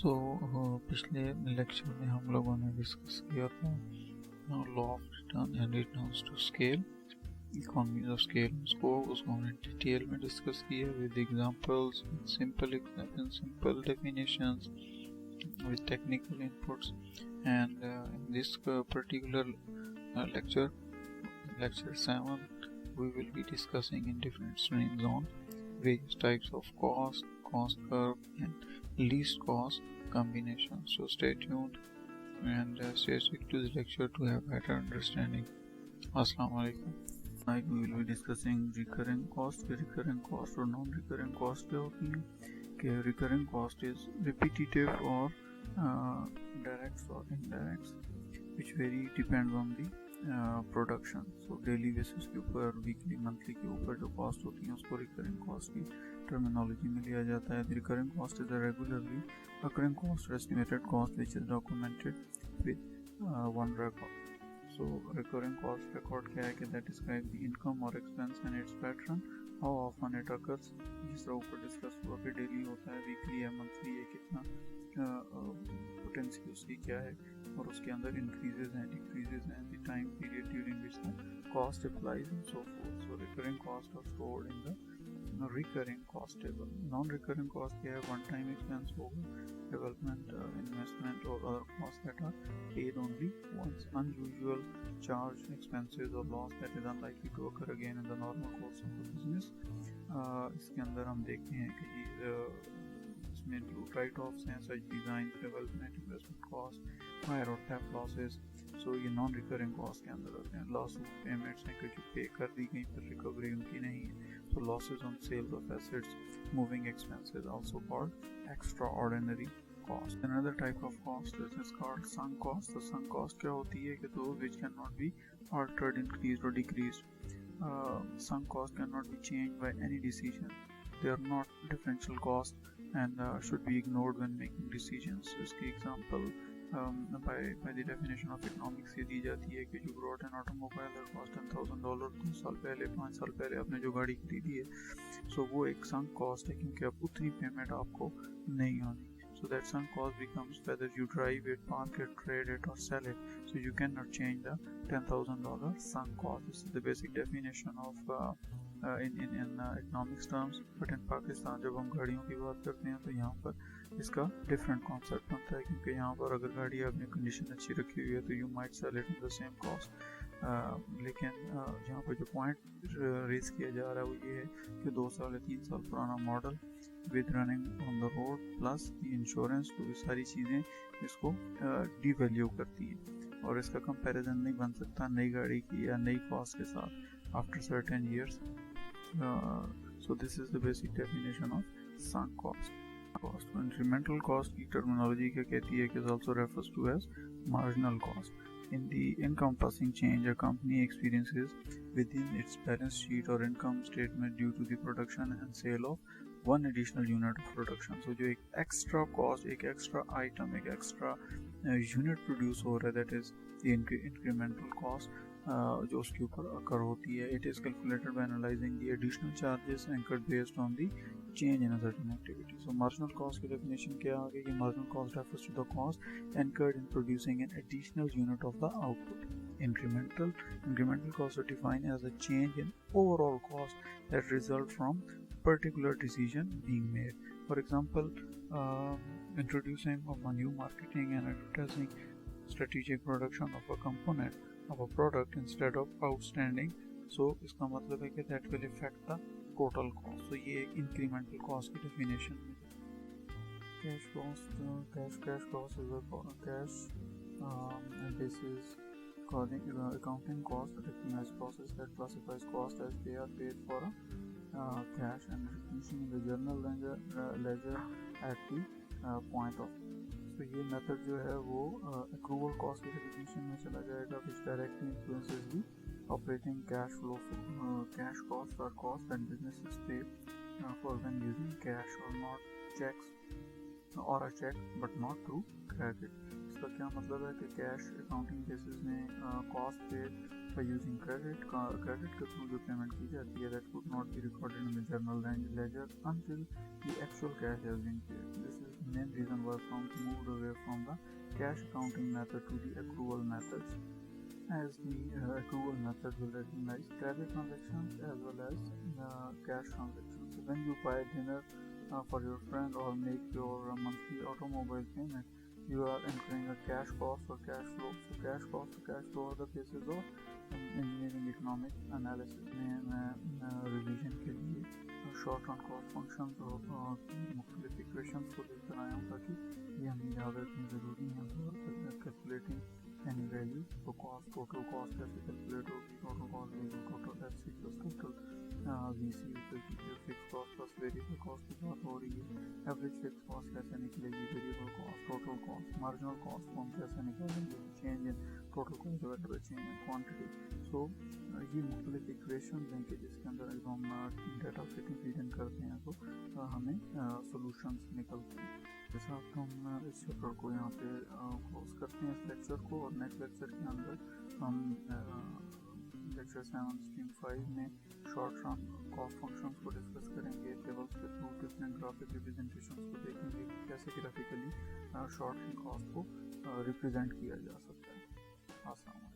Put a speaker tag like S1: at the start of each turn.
S1: पिछले लेक्चर में हम लोगों ने डिस्कस किया था law of return and returns to scale, economies of scale. उसको हमने डिटेल में डिस्कस किया with examples, simple definitions, with technical inputs, and in this particular lecture 7, we will be discussing in different streams on various types of cost curve, and least cost combinations. So stay tuned and stay stick to the lecture to have better understanding. Assalamu alaikum. Tonight we will be discussing recurring cost. Recurring cost और non-recurring cost क्या होती है? कि recurring cost is repetitive or directs or indirects which vary depends on the production. So daily basis के ऊपर, weekly, monthly के ऊपर जो कॉस्ट होती है उसको रिकरिंग कॉस्ट की टर्मिनोलॉजी में लिया जाता है। Recurring cost is a regularly occurring cost, estimated cost which is documented with one record. So recurring cost record क्या है कि दैट डिस्क्राइब द इनकम और expense and it's pattern, how often it occurs. जिस तरह ऊपर discuss हुआ कि daily होता है, वीकली है, मंथली है, कितना पोटेंसी उसकी क्या है, और उसके अंदर इंक्रीजेज हैं, डिक्रीजेज हैं, the time period during which the cost applies and so forth. So recurring cost are stored in the recurring cost table. Non recurring cost क्या है? वन टाइम एक्सपेंस होगा, डेवलपमेंट, इन्वेस्टमेंट और other cost that are paid only once, unusual charge, expenses और loss that is unlikely to occur again in the normal course of the business. इसके अंदर हम देखते हैं कि इसमें इंक्लूड राइट ऑफ्स हैं, such design, development, investment cost, fire और थेफ्ट लॉसेस। सो ये नॉन रिकरिंग कॉस्ट के अंदर आते हैं। लॉस ऑफ पेमेंट्स हैं कि जो पे कर दी गई पर रिकवरी उनकी नहीं है। तो losses on sales of assets, moving expenses, also called extraordinary cost. Another type of cost is called sunk cost. So sunk cost क्या होती है कि those which cannot be altered, increased or decreased. Sunk cost cannot be changed by any decision. They are not differential cost and should be ignored when making decisions. So इसकी example by the definition of economics ये दी जाती है कि you brought an automobile that cost $10,000 2 साल पहले, 5 साल पहले आपने जो गाड़ी खरीदी है, so वो एक sunk cost है क्योंकि अब उतनी पेमेंट आपको नहीं होनी। So that sunk cost becomes whether you drive it, park it, trade it or sell it. So you cannot change the $10,000 sunk cost. This is the basic definition of in economics terms. But in Pakistan जब हम गाड़ियों की बात करते हैं तो यहाँ पर इसका different concept बनता है, क्योंकि यहाँ पर अगर गाड़ी आपने कंडीशन अच्छी रखी हुई है तो you might sell it at the same cost. लेकिन यहाँ पर जो पॉइंट रेज किया जा रहा है वो ये है कि 2 साल या 3 साल पुराना model with running on the road plus the insurance, तो ये सारी चीज़ें इसको डिवैल्यू करती हैं और इसका कंपैरिजन नहीं बन सकता नई गाड़ी की या नई कॉस्ट के साथ after certain years. So this is the basic definition of sunk cost. Incremental cost की टर्मिनोलॉजी क्या कहती है कि is also refers to as marginal cost. In the encompassing change a company experiences within its balance sheet or income statement due to the production and sale of one additional unit of production. So जो एक extra cost, एक extra item, एक extra unit produce हो रहा है, that is the incremental cost जो उसके ऊपर occur होती है. It is calculated by analyzing the additional charges incurred based on the change in a certain activity. So marginal cost की definition क्या आ गई? Marginal cost refers to the cost incurred in producing an additional unit of the output. Incremental costs are defined as a change in overall cost that result from particular decision being made. For example, introducing of a new marketing and advertising strategic production of a component of a product instead of outstanding. So इसका मतलब है कि that will affect the total cost. So ये एक incremental cost की definition में cash cost is a cash and this is accounting cost, recognized process that classifies cost as they are paid for cash and recognition in the journal ledger at the point of. तो ये method जो है वो accrual cost की definition में चला जाएगा, which directly influences the operating cash flow. Cash costs are costs that businesses pay for when using cash or not checks or a check but not through credit. इसका क्या मतलब है कि cash accounting basis में cost पे by using credit के through जो payment की जाती है that could not be recorded in the journal ledger until the actual cash has been paid. This is main reason why firms moved away from the cash accounting method to the accrual methods, as the accrual method will recognize credit transactions as well as cash transactions. So when you buy dinner for your friend or make your monthly automobile payment, you are incurring a cash cost or cash flow. So cash cost or cash flow are the basis of engineering economic analysis में revision के लिए short run cost functions और मुख्तलिफ equations को लेकर आया हूँ ताकि ये हमें याद रखनी ज़रूरी है कैलकुलेटिंग एनी वैल्यू। तो कॉस्ट टोटल कॉस्ट कैसे कैलकुलेट होगी, total cost value total F C plus total V C fix cost plus variable cost की बात हो रही है। एवरेज फिक्स कॉस्ट कैसे निकलेगी, variable cost, total cost, marginal cost को हम कैसे निकालेंगे, change in total cost divided by change in quantity. So ये मुख्तलिफ इक्वेशन हैं कि जिसके अंदर जब हम डेटा फिटिंग फीडिंग करते हैं तो हमें सॉल्यूशंस निकलते हैं। इस साथ हम इस चैप्टर को यहाँ पे क्लोज करते हैं इस लेक्चर को, और नेक्स्ट लेक्चर के अंदर हम लेक्चर 7 स्ट्रीम 5 में शॉर्ट रन कॉस्ट फंक्शंस को डिस्कस करेंगे, टेबल्स के थ्रू डिफरेंट ग्राफिक रिप्रेजेंटेशंस को देखेंगे कैसे ग्राफिकली शॉर्ट रन कॉस्ट को रिप्रेजेंट किया जा सकता है। आसान।